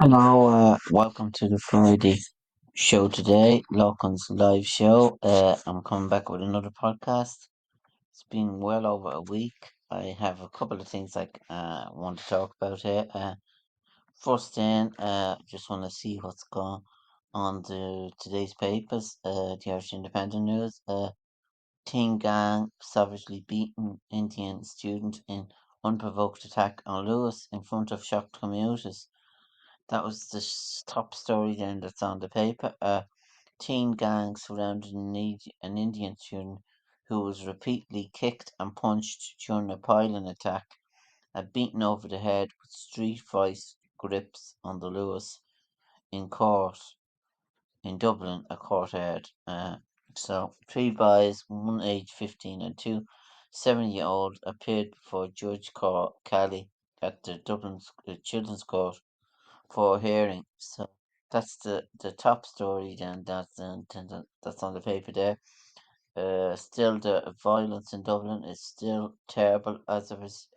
Hello, welcome to the Friday show today, Lachlan's live show. I'm coming back with another podcast. It's been well over a week. I have a couple of things want to talk about here. First, just want to see what's going on today's papers. The Irish Independent News. Teen gang savagely beaten Indian student in unprovoked attack on Lewis in front of shocked commuters. That was the top story then that's on the paper. Teen gang surrounded an Indian student who was repeatedly kicked and punched during a pylon attack and beaten over the head with street vice grips on the Lewis in court in Dublin, a court heard. So, three boys, one aged 15 and two 7-year-old, appeared before Judge Kelly at the Dublin Children's Court for a hearing. So that's the top story. Then that's on the paper there. Still, the violence in Dublin is still terrible, as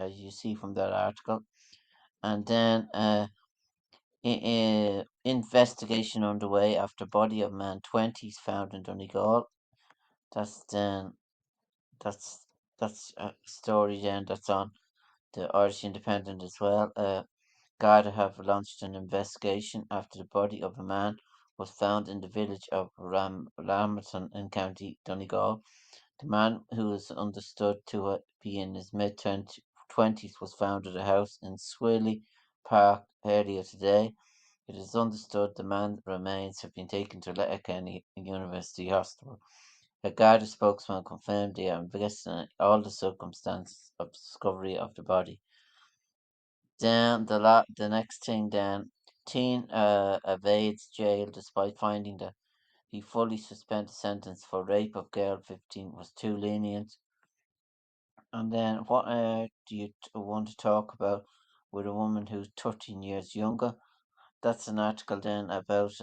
you see from that article. And then, investigation underway after body of man 20s found in Donegal. That's then that's that's a story then that's on the Irish Independent as well. Garda have launched an investigation after the body of a man was found in the village of Ramerton in County Donegal. The man, who is understood to be in his mid-20s, was found at a house in Swilly Park earlier today. It is understood the man's remains have been taken to Letterkenny University Hospital. A Garda spokesman confirmed they are investigating all the circumstances of discovery of the body. Then the next thing then, teen evades jail despite finding that he fully suspended sentence for rape of girl 15 was too lenient. And then what do you want to talk about with a woman who's 13 years younger? That's an article then about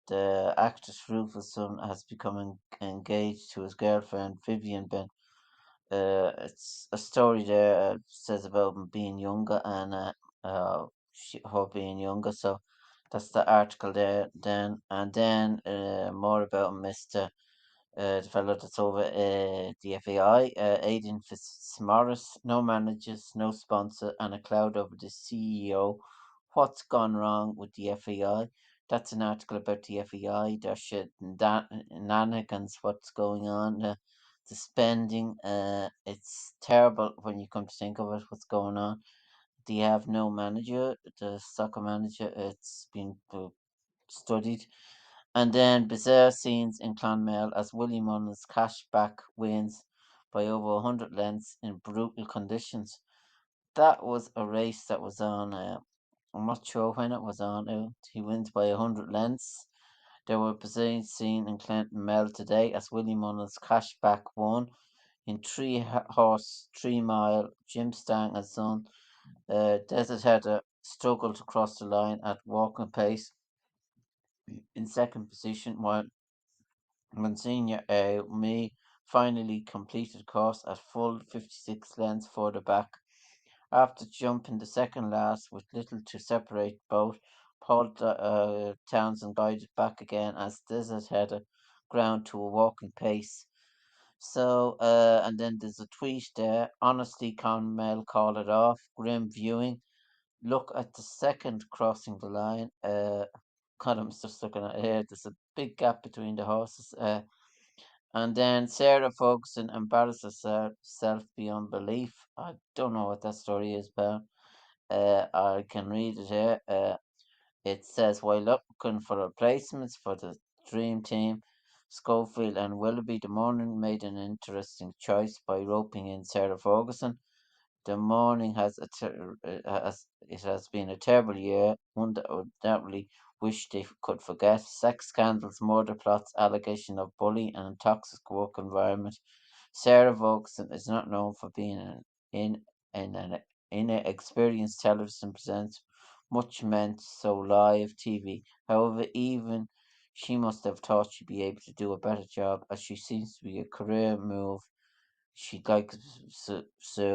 the actress Rufus' has become engaged to his girlfriend Vivian Ben. It's a story there says about him being younger and her being younger. So that's the article there. Then and then more about Mister the fellow that's over the FAI, Aidan Fitzmaurice. No managers, no sponsor, and a cloud over the CEO. What's gone wrong with the FAI? That's an article about the FAI. Their shit, nanigans, what's going on. The spending, it's terrible when you come to think of it, what's going on. They have no manager, the soccer manager, it's been studied. And then bizarre scenes in Clonmel as Willie Mullins cashback wins by over 100 lengths in brutal conditions. That was a race that was on, I'm not sure when it was on. He wins by 100 lengths. There were bizarre scenes in Clinton Mel today as Willie Mullins cashback won in horse 3 mile. Jim Stang and son. Desert Header struggled to cross the line at walking pace in second position, while Monsignor Me finally completed course at full 56 lengths further back. After jumping the second last with little to separate both, Paul Townsend guided back again as Desert Header ground to a walking pace. So, and then there's a tweet there. Honestly, Conmel called it off. Grim viewing. Look at the second crossing the line. God, I'm just looking at here. There's a big gap between the horses. And then Sarah Ferguson embarrassed herself beyond belief. I don't know what that story is about. I can read it here. It says, while looking for replacements for the Dream Team, Schofield and Willoughby, the morning made an interesting choice by roping in Sarah Ferguson. The morning it has been a terrible year, one that would doubtly wish they could forget. Sex scandals, murder plots, allegation of bullying and toxic work environment. Sarah Ferguson is not known for being in an inexperienced television presenter, much meant so live TV. However, even she must have thought she'd be able to do a better job, as she seems to be a career move she'd like so.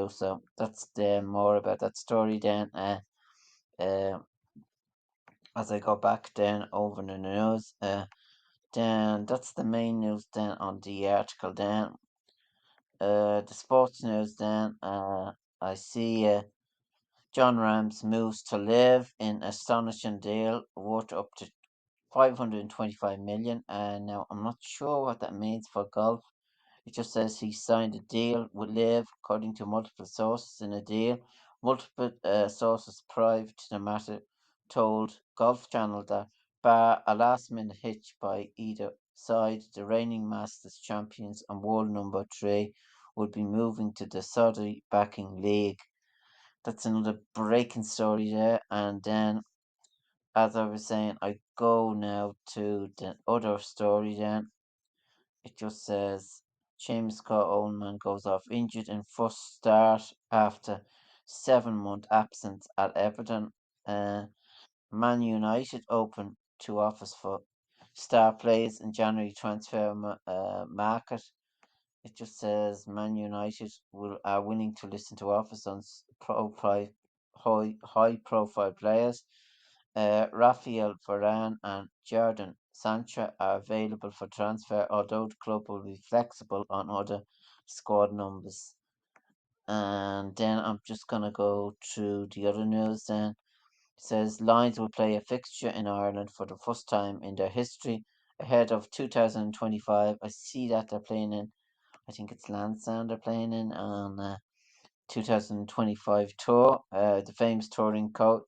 So that's more about that story then. Uh, as I go back then over the news, then that's the main news then on the article then. The sports news then, I see John Rams moves to live in astonishing deal worth up to 525 million. And now I'm not sure what that means for golf. It just says he signed a deal with Live, according to multiple sources in a deal. Multiple sources private to the matter told Golf Channel that, bar a last-minute hitch by either side, the reigning Masters champions and world number three would be moving to the Saudi backing league. That's another breaking story there. And then, as I was saying, I go now to the other story then. It just says Seamus Coleman goes off injured in first start after 7-month absence at Everton. Man United open to offers for star players in January transfer market. It just says Man United are willing to listen to offers on high profile players. Rafael Varane and Jadon Sancho are available for transfer, although the club will be flexible on other squad numbers. And then I'm just gonna go to the other news then. It says Lions will play a fixture in Ireland for the first time in their history ahead of 2025. I see that they're playing in, I think it's Lansdowne they're playing in on 2025 tour. The famous touring coach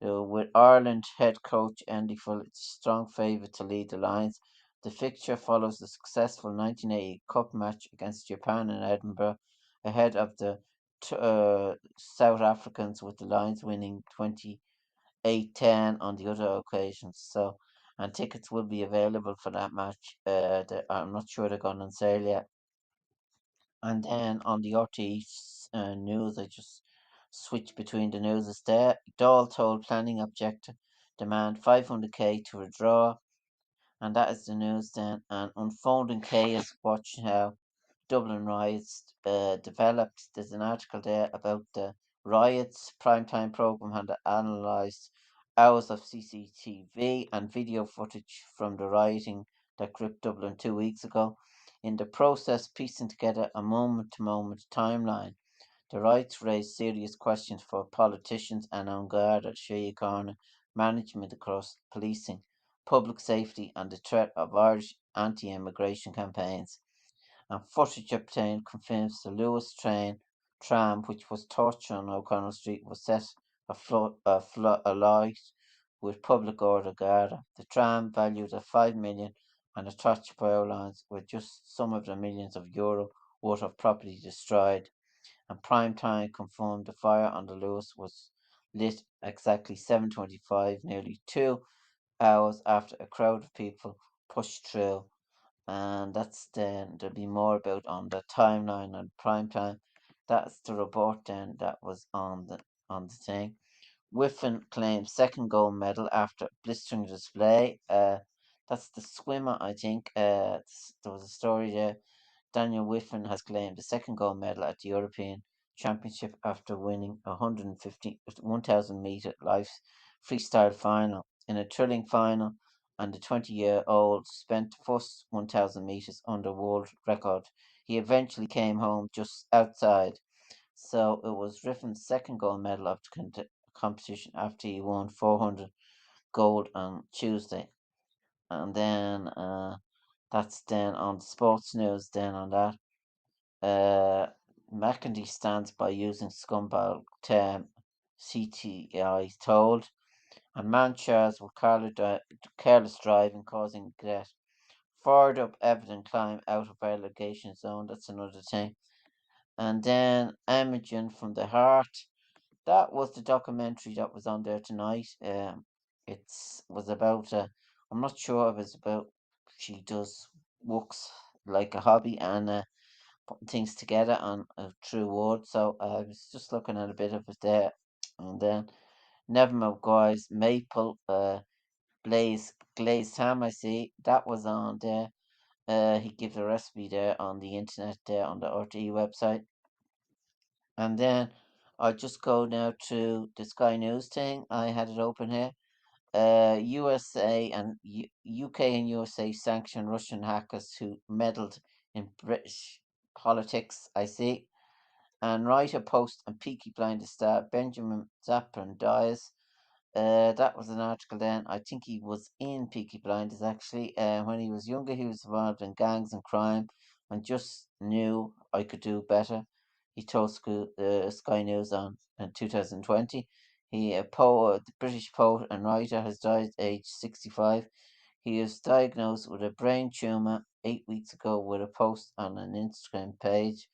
with Ireland head coach Andy Foley strong favourite to lead the Lions. The fixture follows the successful 1980 Cup match against Japan in Edinburgh, ahead of the South Africans, with the Lions winning 28-10 on the other occasions. So, and tickets will be available for that match. I'm not sure they're gone on sale yet. And then on the RT news, I just switch between the newses there. Dáil told planning objector demand 500k to withdraw, and that is the news then. And unfolding chaos, watch how Dublin riots developed. There's an article there about the riots. Primetime program had analysed hours of CCTV and video footage from the rioting that gripped Dublin 2 weeks ago. In the process, piecing together a moment-to-moment timeline, the riots raised serious questions for politicians and An Garda Síochána management across policing, public safety, and the threat of Irish anti-immigration campaigns. And footage obtained confirms the Lewis tram, which was torched on O'Connell Street, was set alight with public order Garda. The tram, valued at 5 million, and attached power lines were just some of the millions of euro worth of property destroyed. And prime time confirmed the fire on the Lewis was lit exactly 7:25, nearly 2 hours after a crowd of people pushed through. And that's then there'll be more about on the timeline and prime time. That's the report then that was on the thing. Whiffen claims second gold medal after blistering display. That's the swimmer, I think. There was a story there. Daniel Whiffen has claimed the second gold medal at the European Championship after winning a 1,000 meter life freestyle final. In a thrilling final, and the 20-year-old spent the first 1,000 meters under world record. He eventually came home just outside. So it was Riffin's second gold medal of the competition after he won 400 gold on Tuesday. And then that's then on sports news. Then on that, McEntee stands by using scumbag term CTI told, and man charged with careless driving causing death. Ford up Everton climb out of relegation zone. That's another thing. And then Imogen from the Heart. That was the documentary that was on there tonight. It was about. I'm not sure if it's about. She does works like a hobby and putting things together on through word. So I was just looking at a bit of it there, and then Neville Maguire's Maple glazed ham. I see that was on there. He gives a recipe there on the internet there on the RTE website. And then I'll just go now to the Sky News thing. I had it open here. USA and UK and USA sanctioned Russian hackers who meddled in British politics. I see. And writer post and Peaky Blinders star Benjamin Zappan dies. That was an article then. I think he was in Peaky Blinders actually. When he was younger, he was involved in gangs and crime and just knew I could do better. He told Sky News on in 2020. The British poet and writer, has died at age 65. He was diagnosed with a brain tumor 8 weeks ago with a post on an Instagram page.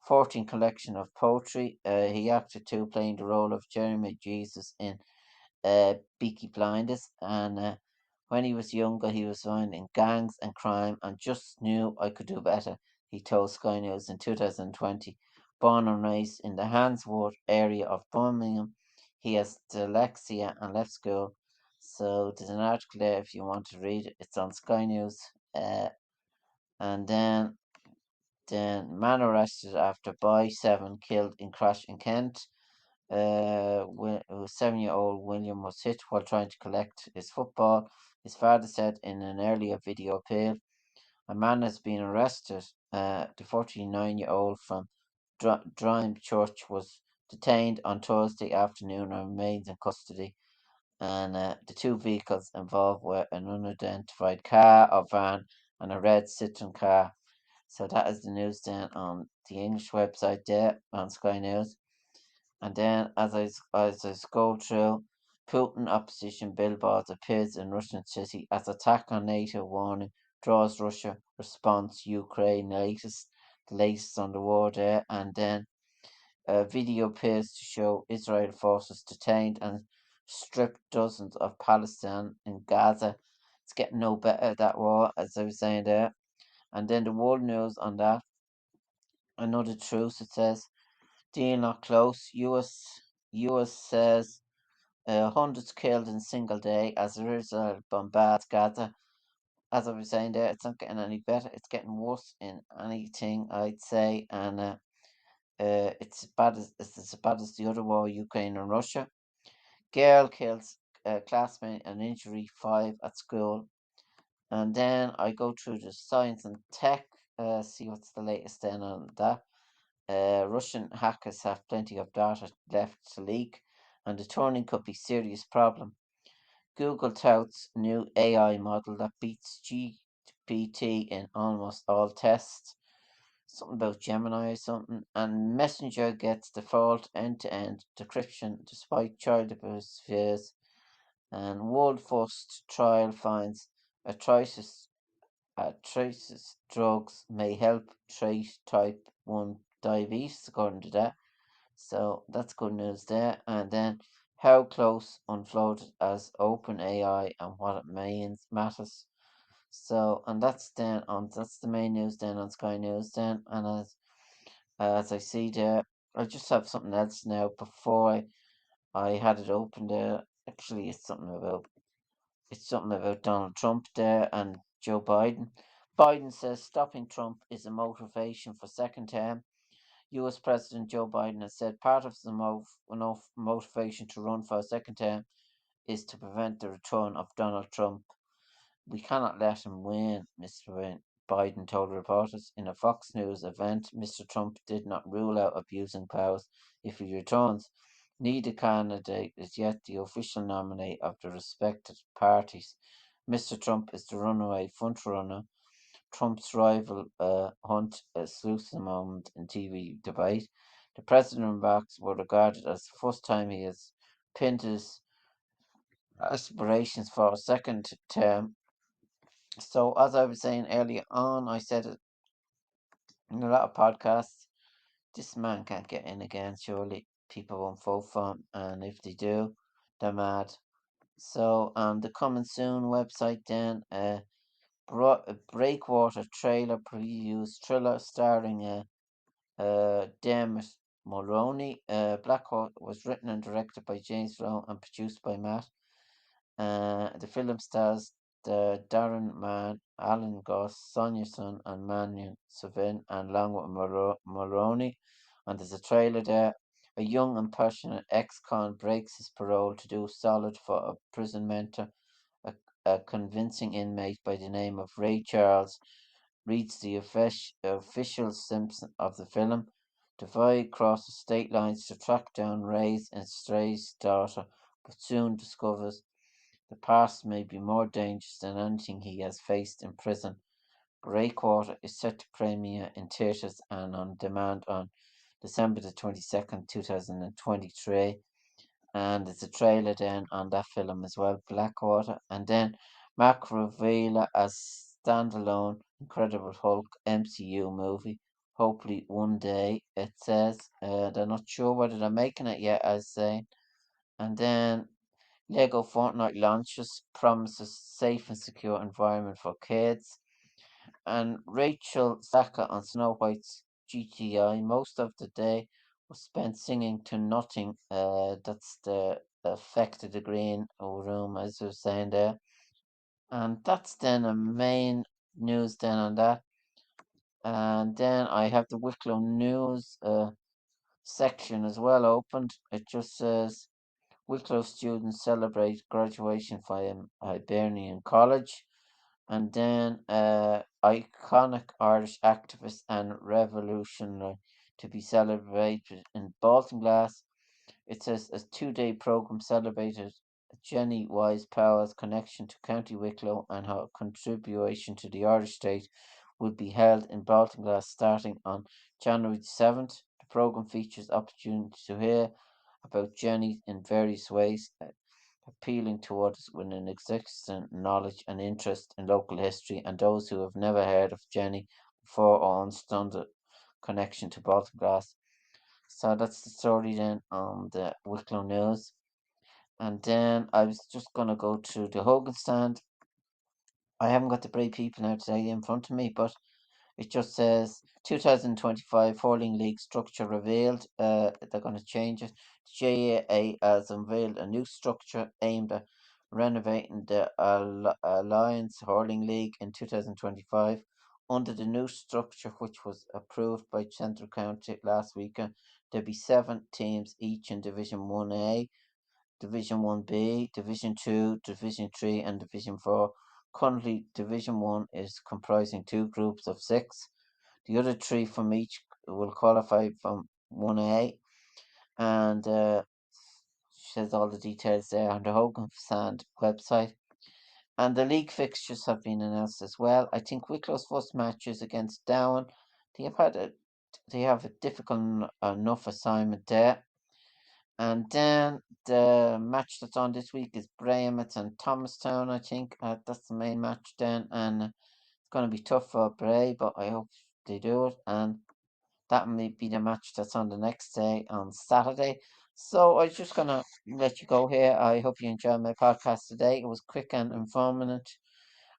14 collection of poetry. He acted too, playing the role of Jeremy Jesus in Peaky Blinders, and when he was younger, he was found in gangs and crime and just knew I could do better, he told Sky News in 2020. Born and raised in the Handsworth area of Birmingham, he has dyslexia and left school. So there's an article there if you want to read it. It's on Sky News. And then man arrested after boy 7 killed in crash in Kent. 7-year-old William was hit while trying to collect his football, his father said in an earlier video appeal. A man has been arrested. The 49-year-old from Dryme Church was detained on Thursday afternoon and remains in custody. And the two vehicles involved were an unidentified car or van and a red Citroen car. So that is the news then on the English website there on Sky News. And then as I scroll through, Putin opposition billboards appears in Russian city as attack on NATO warning draws Russia response Ukraine the latest on the war there. And then a video appears to show Israel forces detained and stripped dozens of Palestinians in Gaza. It's getting no better, that war, as I was saying there. And then the world news on that. Another truce, it says. Deal not close. US says hundreds killed in single day as Israel bombards Gaza. As I was saying there, it's not getting any better. It's getting worse in anything, I'd say. And it's as bad as the other war, Ukraine and Russia. Girl kills classmate and injury 5 at school. And then I go through the science and tech, see what's the latest then on that. Russian hackers have plenty of data left to leak, and the turning could be serious problem. Google touts new AI model that beats GPT in almost all tests. Something about Gemini or something. And Messenger gets default end-to-end decryption despite child abuse fears. And world first trial finds arthritis drugs may help treat type 1 diabetes, according to that. So that's good news there. And then how close unfloated as OpenAI and what it means matters. So and that's the main news then on Sky News then. And as I see there, I just have something else now before I had it open there. Actually, it's something about Donald Trump there and Joe Biden. Biden says stopping Trump is a motivation for second term. US President Joe Biden has said part of the motivation to run for a second term is to prevent the return of Donald Trump. We cannot let him win, Mr. Biden told reporters. In a Fox News event, Mr. Trump did not rule out abusing powers if he returns. Neither candidate is yet the official nominee of the respected parties. Mr. Trump is the runaway frontrunner. Trump's rival Hunt a sleuth moment in TV debate. The president remarks were regarded as the first time he has pinned his aspirations for a second term. So, as I was saying earlier on, I said it in a lot of podcasts, this man can't get in again, surely. People won't vote for him, and if they do, they're mad. So, on the Coming Soon website, then, Breakwater trailer previews thriller starring Dermot Mulroney. Blackhawk was written and directed by James Rowe and produced by Matt. The film stars Darren Mann, Alan Goss, Sonia Sun, and Mannion Savin, and along with Mulroney. And there's a trailer there. A young and passionate ex-con breaks his parole to do solid for a prison mentor. A, a convincing inmate by the name of Ray Charles reads the official Simpson of the film. Divide crosses state lines to track down Ray's estranged daughter, but soon discovers the past may be more dangerous than anything he has faced in prison. Greywater is set to premiere in theatres and on demand on December the 22nd, 2023. And there's a trailer then on that film as well, Blackwater. And then Mark Ruffalo as standalone Incredible Hulk MCU movie. Hopefully one day, it says. They're not sure whether they're making it yet, I say. And then Lego Fortnite launches, promises safe and secure environment for kids. And Rachel Saka on Snow White's GTI. Most of the day was spent singing to nothing. That's the effect of the green room, as we were saying there. And that's then a main news then on that. And then I have the Wicklow News section as well opened. It just says Wicklow students celebrate graduation from Hibernian College. And then iconic Irish activist and revolutionary to be celebrated in Baltinglass. It says a 2-day programme celebrated Jenny Wise Power's connection to County Wicklow and her contribution to the Irish state will be held in Baltinglass starting on January 7th. The programme features opportunity to hear about Jenny in various ways, appealing to others with an existing knowledge and interest in local history and those who have never heard of Jenny before or understand the connection to Baltinglass. So that's the story then on the Wicklow News. And then I was just going to go to the Hogan stand. I haven't got the Brave People now today in front of me, but it just says 2025 Hurling League structure revealed. They're going to change it. The GAA has unveiled a new structure aimed at renovating the Alliance Hurling League in 2025. Under the new structure, which was approved by Central County last weekend, there'll be 7 teams each in Division 1A, Division 1B, Division 2, Division 3, and Division 4. Currently, Division 1 is comprising 2 groups of 6. The other 3 from each will qualify from 1A, and says all the details there on the Hogan Sand website. And the league fixtures have been announced as well. I think Wicklow's first match is against Down. They have a difficult enough assignment there. And then the match that's on this week is Brahmets and Thomastown, I think. That's the main match then. And it's going to be tough for Bray, but I hope they do it. And that may be the match that's on the next day on Saturday. So I'm just going to let you go here. I hope you enjoyed my podcast today. It was quick and informative.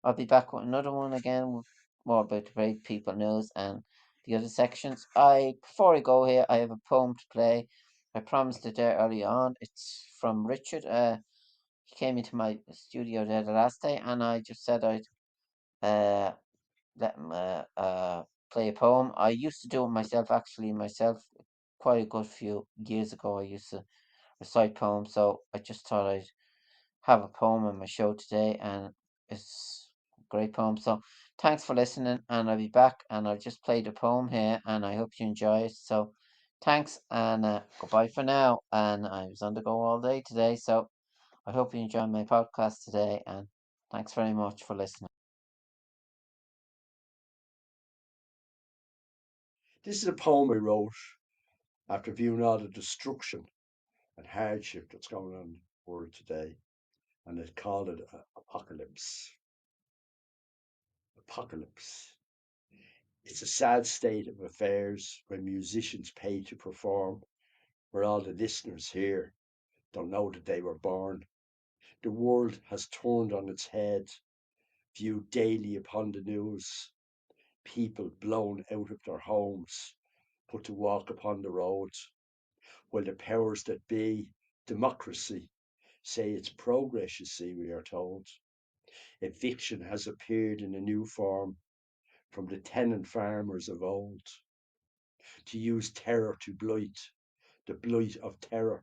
I'll be back with another one again with more about the Brave People news and the other sections. Before I go here, I have a poem to play. I promised it there early on. It's from Richard. He came into my studio there the last day, and I just said I'd uh, let him play a poem. I used to do it myself, quite a good few years ago. I used to recite poems, so I just thought I'd have a poem on my show today, and it's a great poem. So thanks for listening, and I'll be back, and I'll just play the poem here, and I hope you enjoy it. So thanks, and goodbye for now. And I was on the go all day today, so I hope you enjoyed my podcast today, and thanks very much for listening. This is a poem I wrote after viewing all the destruction and hardship that's going on in the world today, and I called it Apocalypse. Apocalypse. It's a sad state of affairs when musicians pay to perform, where all the listeners here don't know that they were born. The world has turned on its head, viewed daily upon the news, people blown out of their homes, put to walk upon the roads, while the powers that be, democracy, say it's progress, you see, we are told. Eviction has appeared in a new form from the tenant farmers of old, to use terror to blight the blight of terror,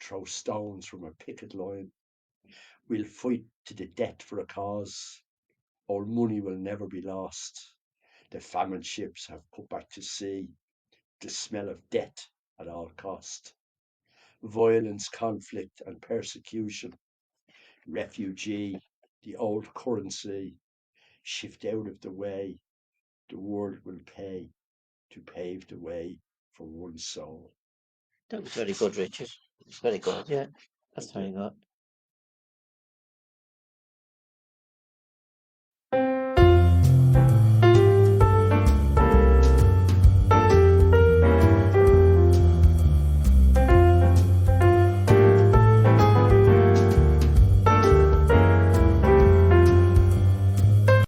throw stones from a picket line. We'll fight to the death for a cause. Our money will never be lost. The famine ships have put back to sea the smell of death at all cost. Violence, conflict, and persecution, refugee, the old currency, shift out of the way. The world will pay to pave the way for one soul. That was very good, Richard. It's very good, yeah. That's Thank you. very good.